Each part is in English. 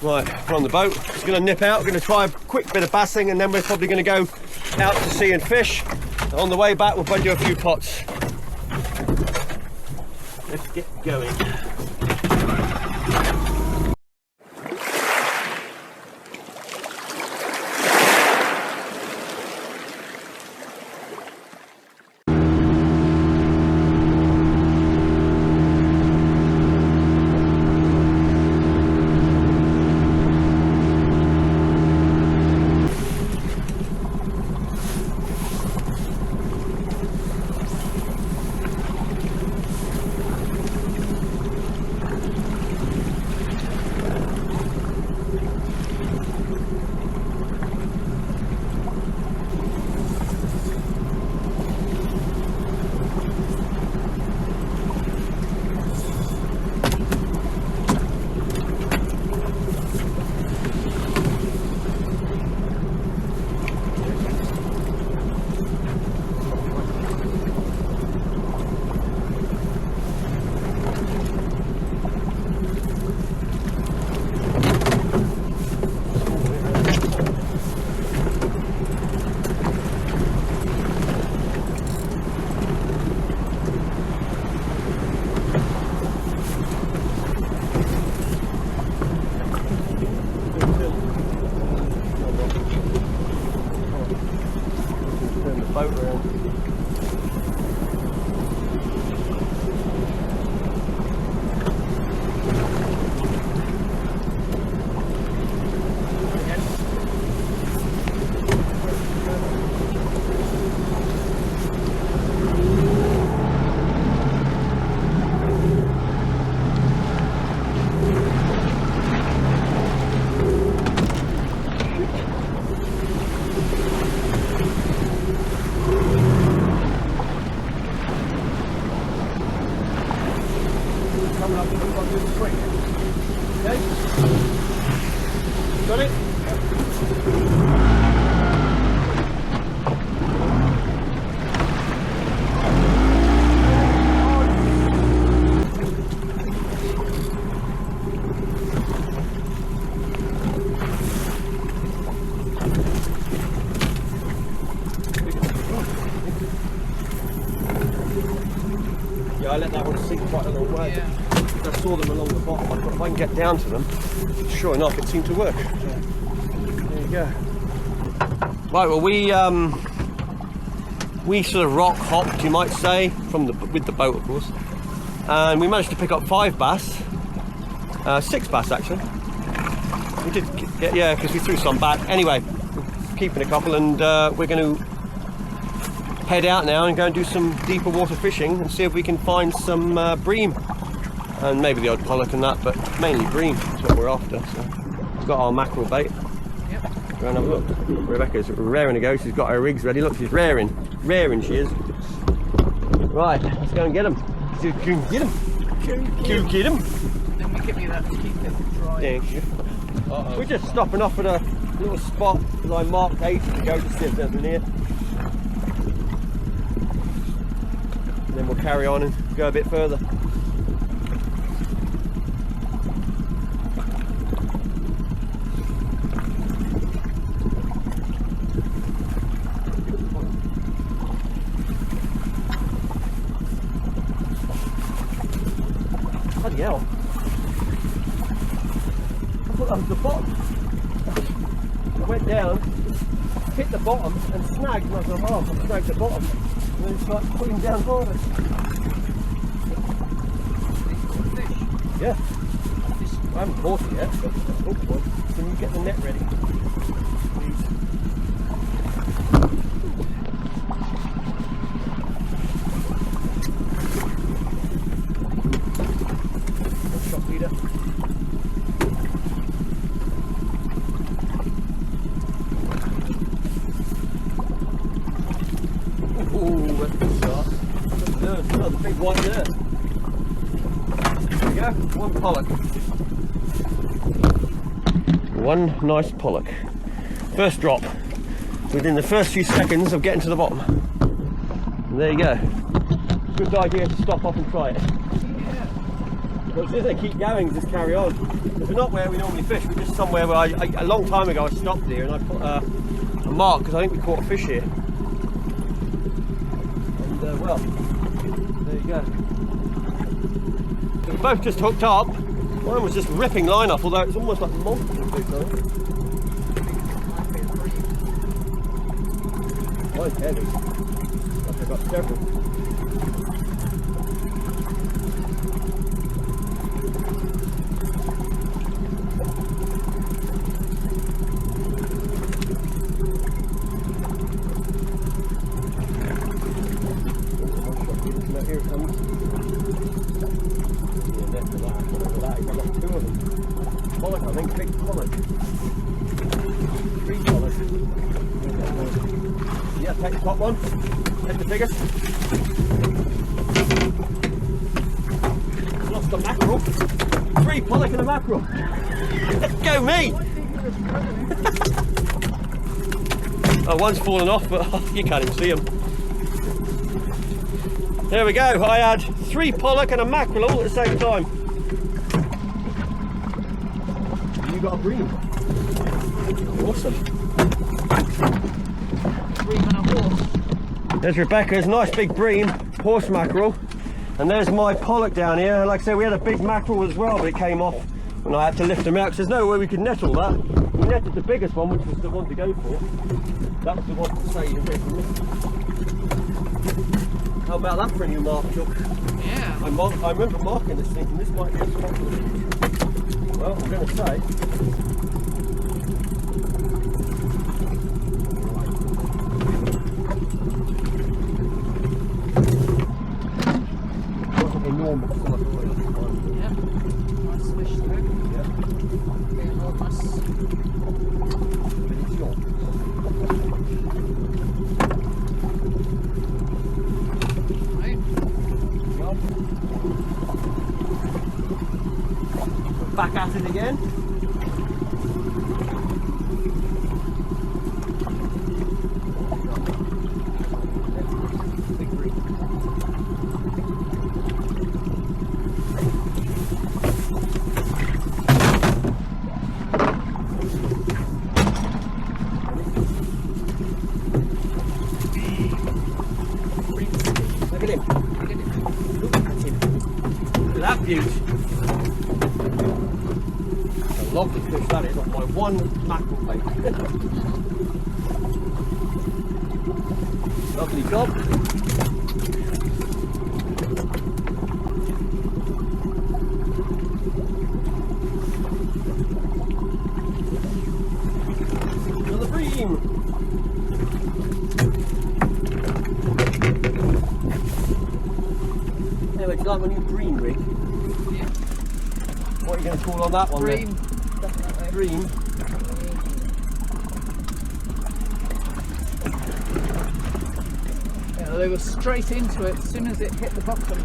Right, we're on the boat. It's going to nip out. We're going to try a quick bit of bassing, and then we're probably going to go out to sea and fish. On the way back, we'll probably do a few pots. Let's get going. Got it? Yeah, I let that one sink quite a long way. Yeah. I saw them along the bottom. I thought if I can get down to them, sure enough, it seemed to work. There you go. Right, well, we sort of rock hopped, you might say, with the boat, of course, and we managed to pick up 5 bass, 6 bass actually. We did get, yeah, because we threw some back. Anyway, we're keeping a couple, and we're going to head out now and go and do some deeper water fishing and see if we can find some bream. And maybe the odd pollock and that, but mainly bream is what we're after. So we've got our mackerel bait. Yep. Go and have a look. Rebecca's raring to go. She's got her rigs ready. Look, she's raring she is. Right, let's go and get them. Get them. Get them. Then we give you that to keep it dry. Thank you. We're just stopping off at a little spot that I marked ages ago to see if there's anything here. And then we'll carry on and go a bit further. Bloody hell. I thought that was the bottom. I went down, hit the bottom and snagged, and I was like, oh, I snagged the bottom. And then it's like putting down harder. Yeah. I haven't caught it yet, but hopefully. Can you get the net ready? Leader. Ooh, that's a good start. There's another big one there. There we go, one pollock. One nice pollock. First drop. Within the first few seconds of getting to the bottom. And there you go. Good idea to stop off and try it. But if they keep going, just carry on. Because we're not where we normally fish, we're just somewhere where a long time ago I stopped here and I put a mark because I think we caught a fish here. And well, there you go. So we both just hooked up. Mine was just ripping line off, although it's almost like multiple fish, I think. Mine's heavy. I've got several. Here it comes. Yeah, next to that. Whatever that is, I've got two of them. Pollock, I think, big pollock. 3 pollock. Yeah, take the top one. Take the biggest. Lost a mackerel. 3 pollock and a mackerel. Let's go me! Oh, one's fallen off, but you can't even see him. There we go, I had 3 pollock and a mackerel all at the same time. You got a bream. Awesome. Bream and a horse. There's Rebecca's nice big bream, horse mackerel. And there's my pollock down here. Like I say, we had a big mackerel as well, but it came off when I had to lift them out, because there's no way we could net all that. We netted the biggest one, which was the one to go for. That was the one to say you did. How about that for a new mark, Chuck? Yeah. I remember marking this thing, and this might be a spot. Well, I'm going to say. Wasn't enormous, so I thought it was fine. Yeah. Nice swish through. Yeah. Very enormous. But it's not. Back at it again. Big bream. Look at him. Look at him. Look at that beauty. Lovely fish that is, on my one mackerel bait. Lovely job. Another bream. Anyway, do you like my new bream rig? Yeah. What are you going to call on that one? Bream. Then? Bream. Yeah, they were straight into it as soon as it hit the bottom.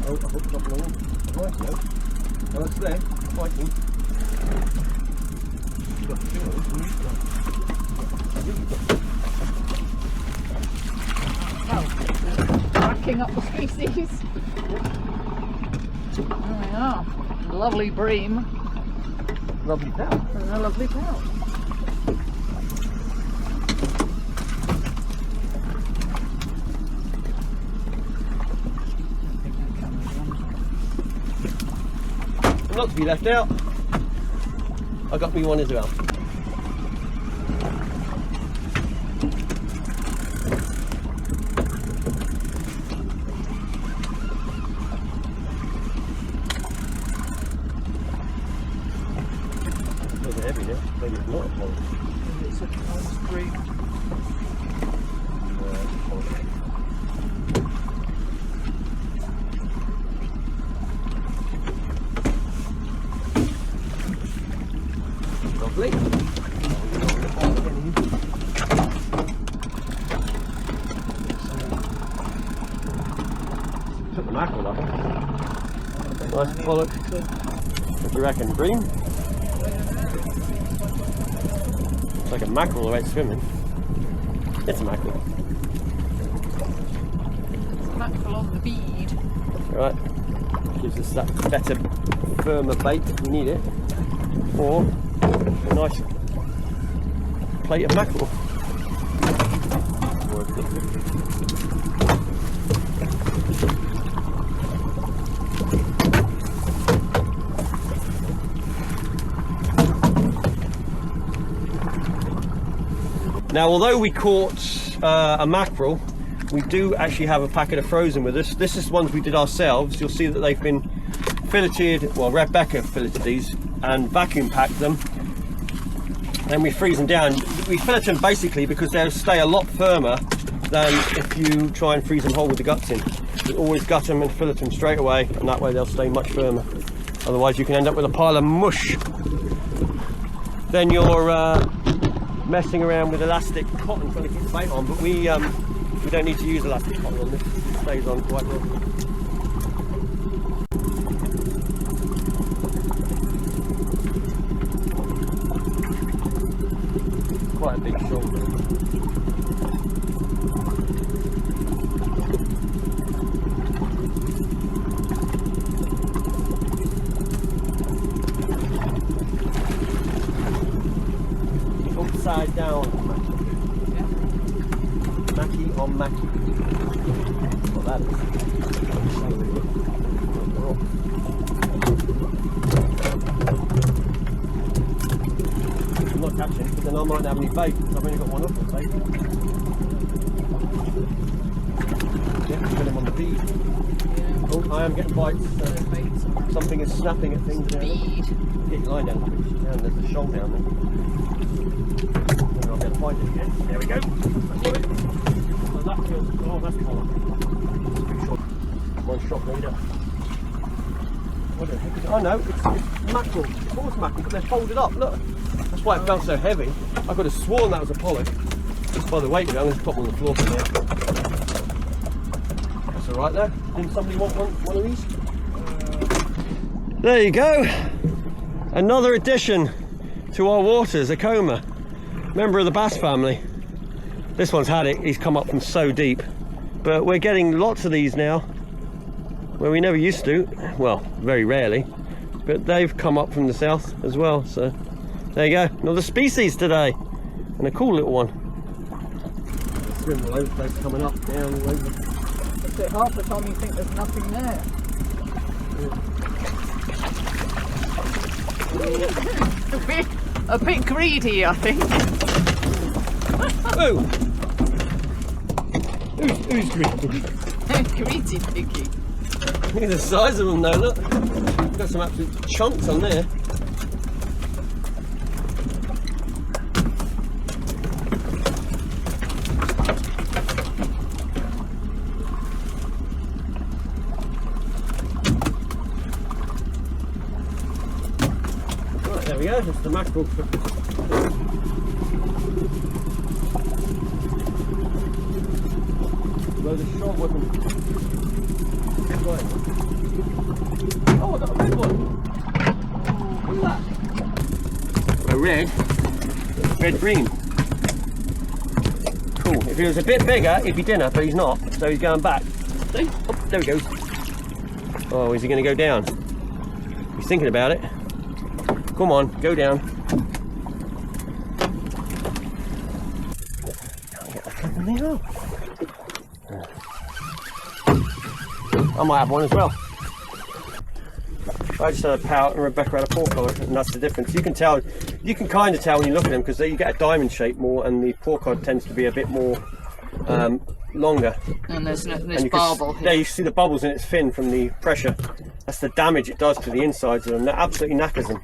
Oh, I hooked up along. Nice though. Oh, it's there. Fighting. Got 2 of them. Racking up the species. There we are. Lovely bream. Lovely pout. And a lovely pout. Not to be left out. I got me one as well. It's heavy now. Maybe it's not a pollock. It's a nice bream. Lovely. Took the mackerel off. Nice pollock. What do you reckon, bream? like a mackerel the way it's swimming. It's a mackerel. It's a mackerel on the bead. That's right. Gives us that better, firmer bait if we need it. Or a nice plate of mackerel. Now, although we caught a mackerel, we do actually have a packet of frozen with us. This is ones we did ourselves. You'll see that they've been filleted, well, Rebecca filleted these and vacuum packed them. Then we freeze them down. We fillet them basically because they'll stay a lot firmer than if you try and freeze them whole with the guts in. You always gut them and fillet them straight away, and that way they'll stay much firmer. Otherwise you can end up with a pile of mush. Then you're messing around with elastic cotton trying to keep the bait on, but we don't need to use elastic cotton on this. It stays on quite well. Quite a big shoulder. Upside down mackie. Yeah. Mackie on mackie. That's what that is. I'm not catching, but then I might not have any bait because I've only got one up on bait. Yeah, put him on the bead. Yeah. Oh, I am getting bites. So something is snapping at things there. Bead. Get your line down, and there's the shoal down there. Then I'll be able to find it again. There we go. That's it. So that feels, oh, that's pollock. It's a big shot. One shot leader. What the heck is it? Oh no, it's mackerel. Of course mackerel, but they're folded up. Look. That's why it felt so heavy. I could have sworn that was a pollock. Just by the weight of it, I'm going to pop them on the floor for now. That's alright there. Didn't somebody want one of these? There you go. Another addition to our waters, a coma. Member of the bass family. This one's had it. He's come up from so deep. But we're getting lots of these now, where we never used to. Well, very rarely. But they've come up from the south as well. So there you go. Another species today. And a cool little one. Swim all over the place, coming up, down, all over. That's it, half the time you think there's nothing there. A bit greedy, I think. Oh! Who's greedy? Greedy piggy. Look at the size of them though, look. Got some absolute chunks on there. Right, there we go, that's the mackerel. Load of short with them. Oh, I got a big one. Look at that. A red bream. Cool. If he was a bit bigger, he'd be dinner, but he's not. So he's going back. Oh, there he goes. Oh, is he going to go down? He's thinking about it. Come on, go down. Can't get that up in there. I might have one as well. I just had a pout and Rebecca had a porcod, and that's the difference. You can tell, you can kind of tell when you look at them because you get a diamond shape more, and the porcod tends to be a bit more longer. And there's bubble here. There you see the bubbles in its fin from the pressure. That's the damage it does to the insides of them. That absolutely knackers them.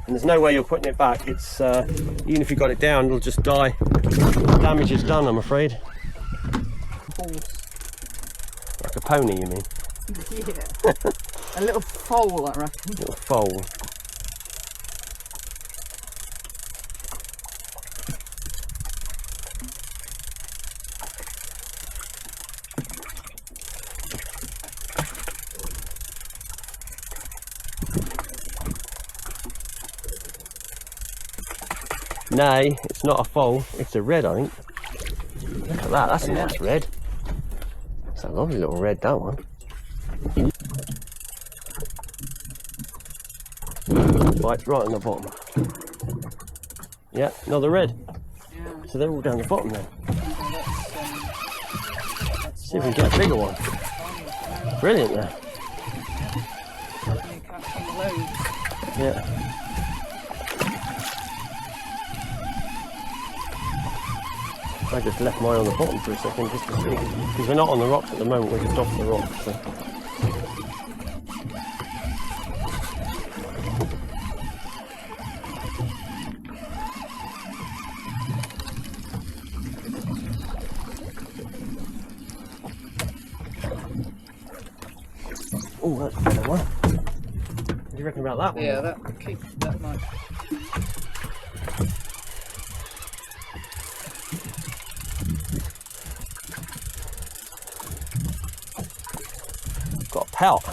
And there's no way you're putting it back. It's even if you got it down, it'll just die. Damage is done, I'm afraid. Like a pony, you mean? Yeah. A little foal, I reckon. A little foal. Nay, it's not a foal, it's a red, I think. Look at that, that's a nice red. It's a lovely little red, that one. Right, right on the bottom. Yeah, another red. Yeah. So they're all down the bottom then. That's See if we can get a bigger one. Brilliant there. you catch on the load. Yeah. I just left mine on the bottom for a second just to see. Because we're not on the rocks at the moment, we're just off the rocks. So. Oh, that's a better one. What do you reckon about that one? Yeah, that might. Got a pout.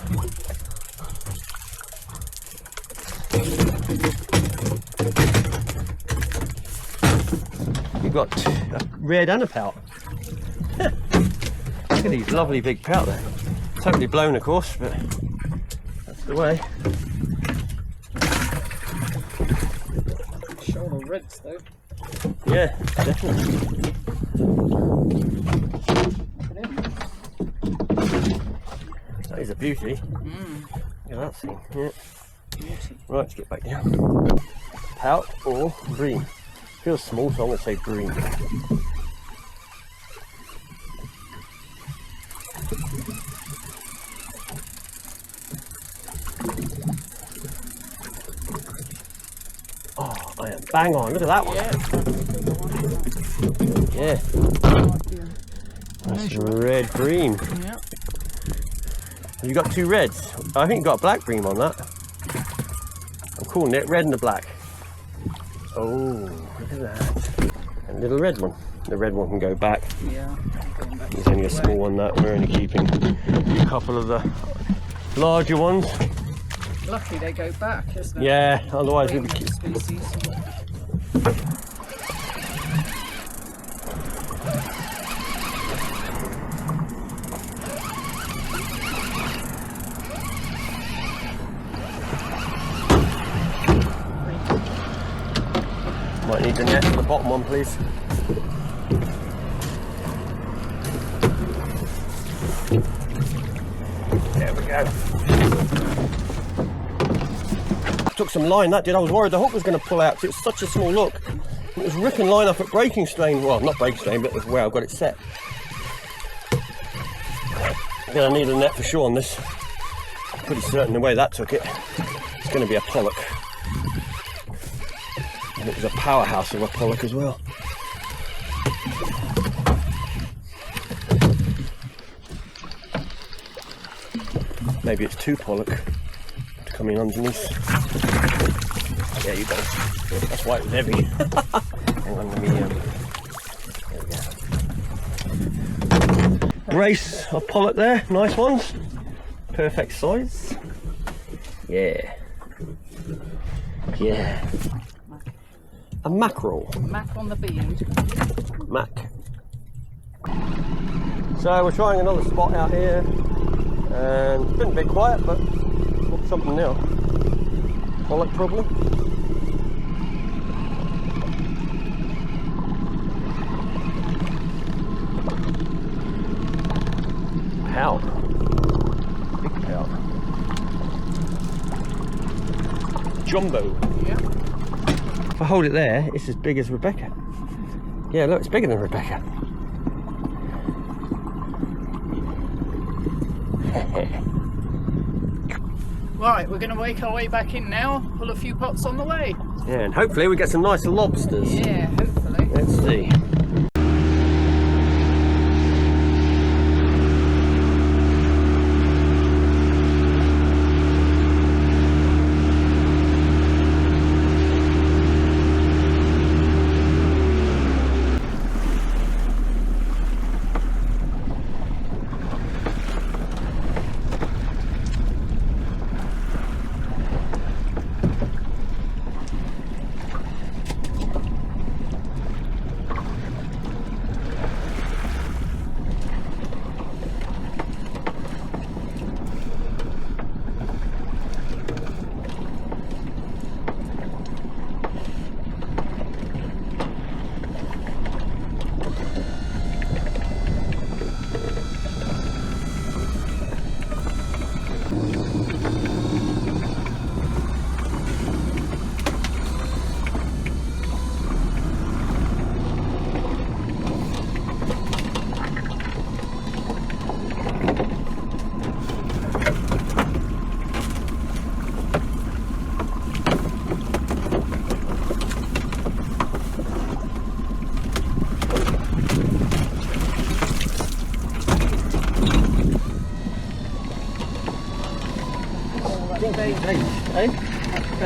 You've got a red and a pout. Look at these lovely big pout there. Totally blown, of course, but that's the way. Shoulder reds though. Yeah, definitely. That is a beauty. Look at that thing. Yeah. Beauty. Right, let's get back down. Pout or bream. Feels small, so I'm going to say bream. Oh, I am bang on. Look at that one. Yeah. Yeah. That's red bream. Yeah. Have you got two reds? I think you got a black bream on that. I'm calling it red and the black. Oh, look at that. And a little red one. The red one can go back. Yeah. There's only a small one that we're only keeping a couple of the larger ones. Lucky they go back, isn't it? Yeah, otherwise we'd be Species. Might need the net for the bottom one, please. There we go. Took some line, that did. I was worried the hook was going to pull out because it's such a small hook. It was ripping line up at breaking strain. Well, not breaking strain, but where I've got it set. Gonna need a net for sure on this. Pretty certain the way that took it. It's going to be a pollock. And it was a powerhouse of a pollock as well. Maybe it's two pollock to come in underneath. There you go. That's why it was heavy. Hang on, let me. There we go. Brace of pollock there, nice ones. Perfect size. Yeah. Yeah. A mackerel. Mac on the bead. Mac. So we're trying another spot out here, and it's been a bit quiet, but got something now. Pollock probably. Pout. Big pout. Jumbo. Yeah. If I hold it there, it's as big as Rebecca. Yeah, look, it's bigger than Rebecca. Right, we're going to make our way back in now. Pull a few pots on the way. Yeah, and hopefully we get some nice lobsters. Yeah, hopefully. Let's see.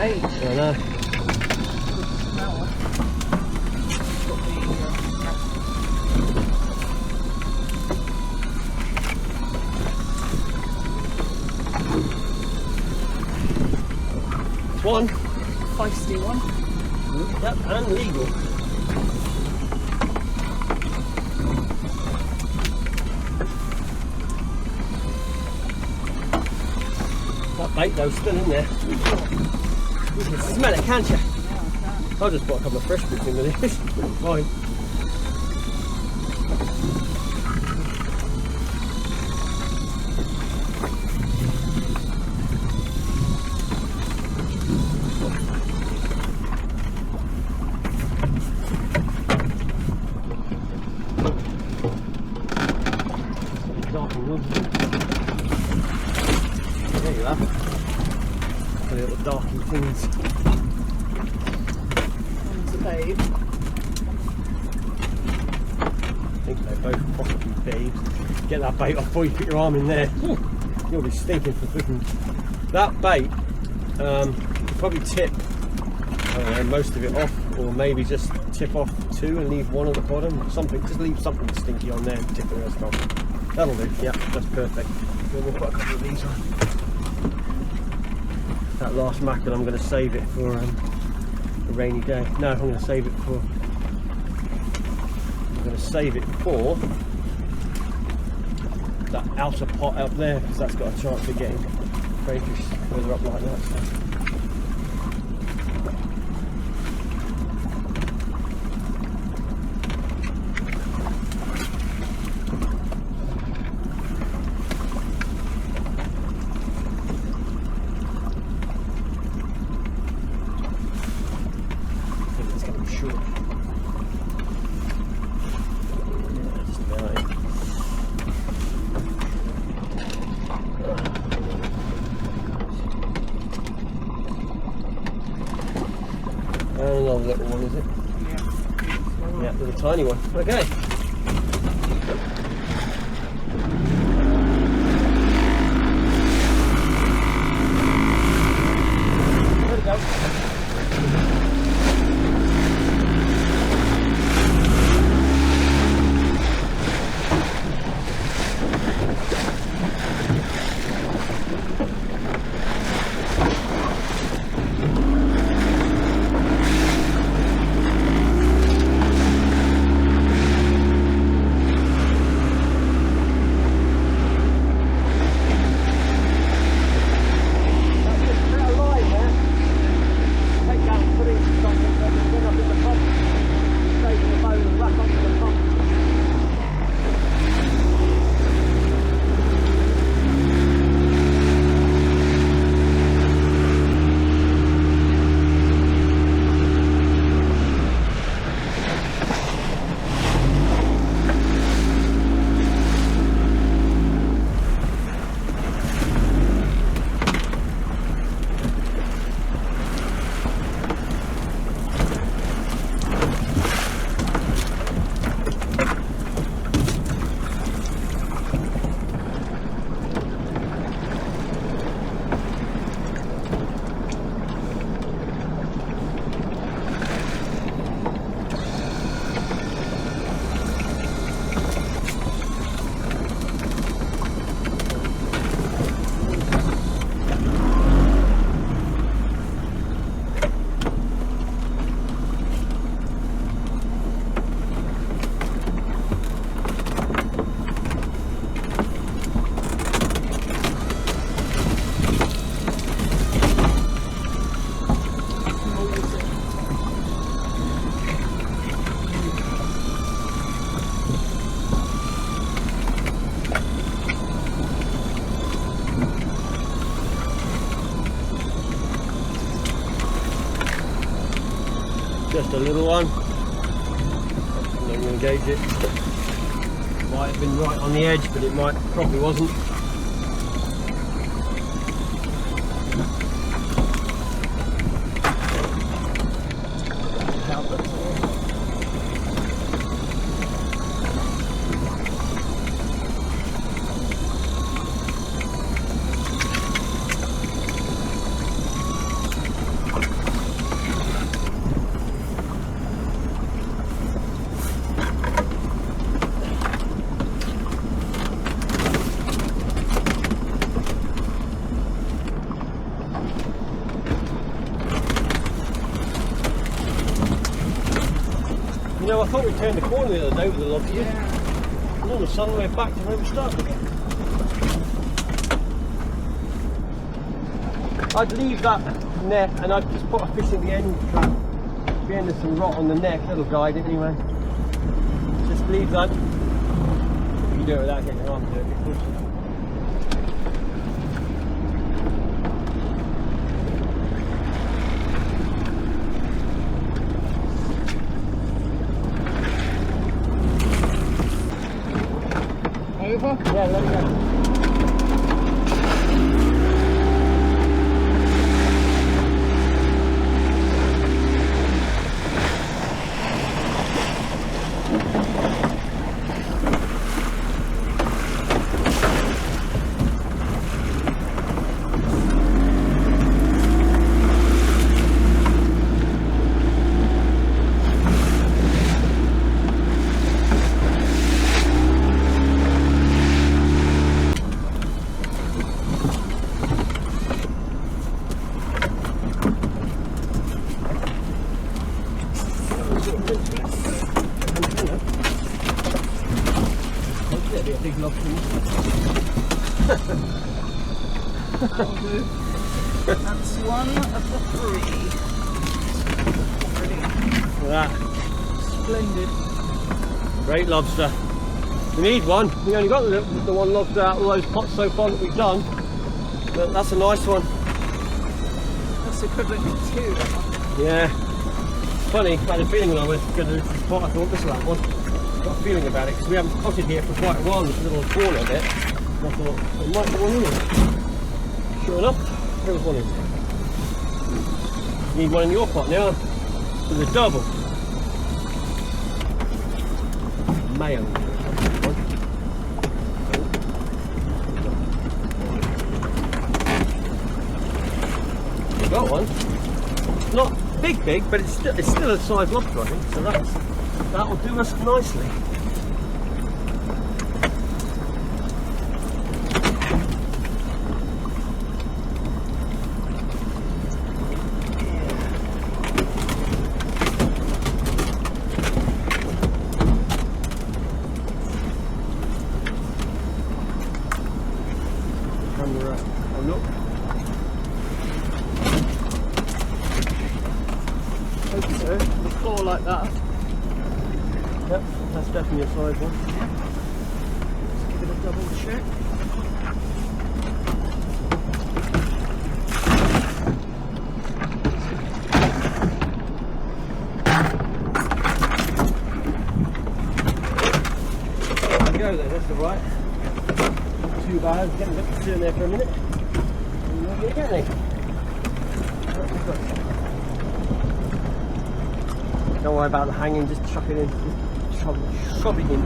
bait. I know. Smell. It's one. Feisty one. Yep, and legal. That bait though, still in there. You can smell it, can't you? I'll just put a couple of fresh bits in with this. Fine. There you are. The little darky things. One's a babe. I think they're both possibly babes. Get that bait off before you put your arm in there. Ooh, you'll be stinking for flipping. That bait, you probably tip, I don't know, most of it off, or maybe just tip off two and leave one at the bottom. Something, just leave something stinky on there and tip the rest off. That'll do. Yeah, that's perfect. Then we'll put a couple of these on. That last mackerel, I'm going to save it for a rainy day. No, I'm going to save it for. I'm going to save it for that outer pot up there, because that's got a chance of getting crayfish further up like that. So. Another little one, is it? Yeah. Yeah, there's a tiny one. Okay. There we go. Just a little one. I'm not going to gauge it. Might have been right on the edge, but it probably wasn't. You know, I thought we turned the corner the other day with the lobster. Yeah. And all of a sudden we're back to where we started again. I'd leave that net and I'd just put a fish in the end trap. The end of some rot on the neck, that'll guide it anyway. Just leave that. You do it without getting your arm dirty, of course. Over? Yeah, let it go. Big lobster. That'll do. That's one of the 3. Brilliant. Look at that. Splendid. Great lobster. We need one. We only got the one lobster out of all those pots so far that we've done. But that's a nice one. That's equivalent to 2, that one. Yeah. Funny, I had a feeling when I was going to this pot, I thought this is that one. Got a feeling about it because we haven't potted here for quite a while, this little corner bit. And I thought, there might be one in here. Sure enough, there was one in there. Need one in your pot now with a double. Male. Got one. It's not big, but it's still a size lobster, I think. So that'll do us nicely. Camera, oh look. Hope so. The claw like that. Yep, that's definitely a size one. Yeah. Let's give it a double check. There we go then, that's alright. Not too bad, getting a bit to in there for a minute. And you're not going to get any. Don't worry about the hanging, just chuck it in. Just shove it in.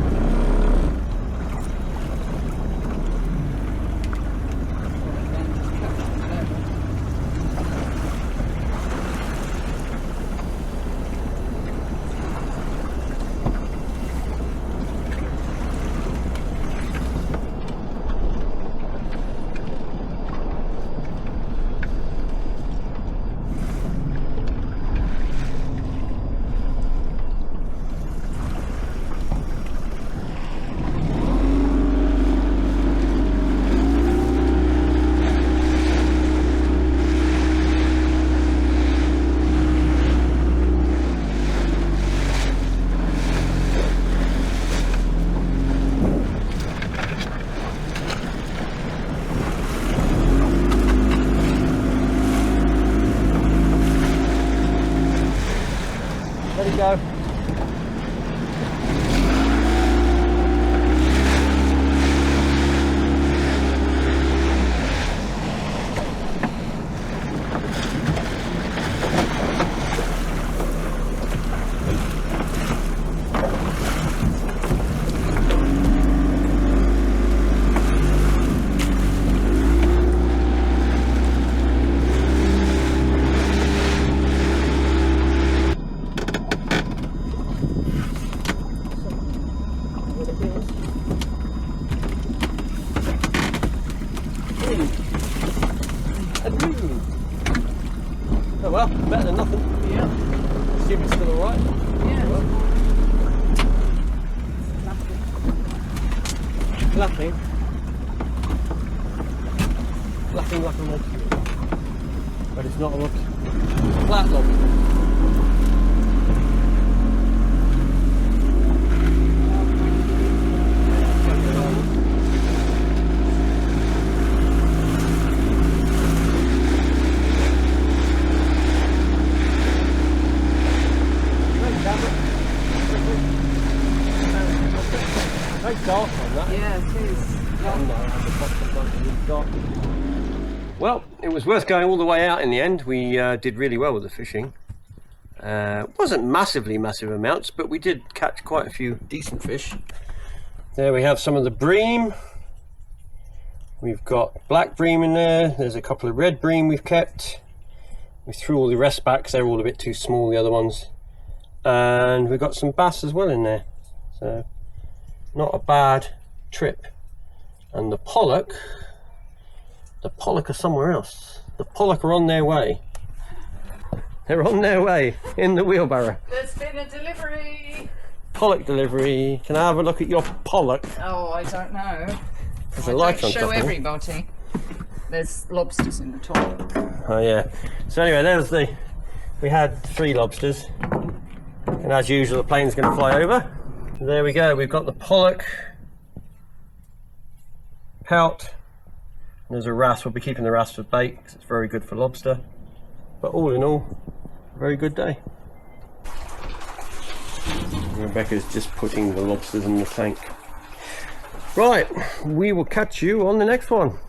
Let it go. Oh well, better than nothing. Yeah. Assume it's still alright. Yeah. Well, flapping like a lobster, but it's not a lobster, it's a flat lobster. Very dark on that. Yeah, it is. Well, it was worth going all the way out in the end. We did really well with the fishing. Wasn't massive amounts, but we did catch quite a few decent fish. There we have some of the bream. We've got black bream in there. There's a couple of red bream we've kept. We threw all the rest back because they're all a bit too small, the other ones. And we've got some bass as well in there. So not a bad trip. And the pollock are somewhere else. The pollock are on their way. They're on their way in the wheelbarrow. There's been a delivery. Pollock delivery. Can I have a look at your pollock? Oh, I don't know. There's I a light don't on show top of it. everybody. There's lobsters in the top. Oh yeah. So anyway, there's we had 3 lobsters. And as usual, the plane's going to fly over. There we go. We've got the pollock, pout. And there's a wrasse. We'll be keeping the wrasse for bait because it's very good for lobster. But all in all, a very good day. Rebecca's just putting the lobsters in the tank. Right, we will catch you on the next one.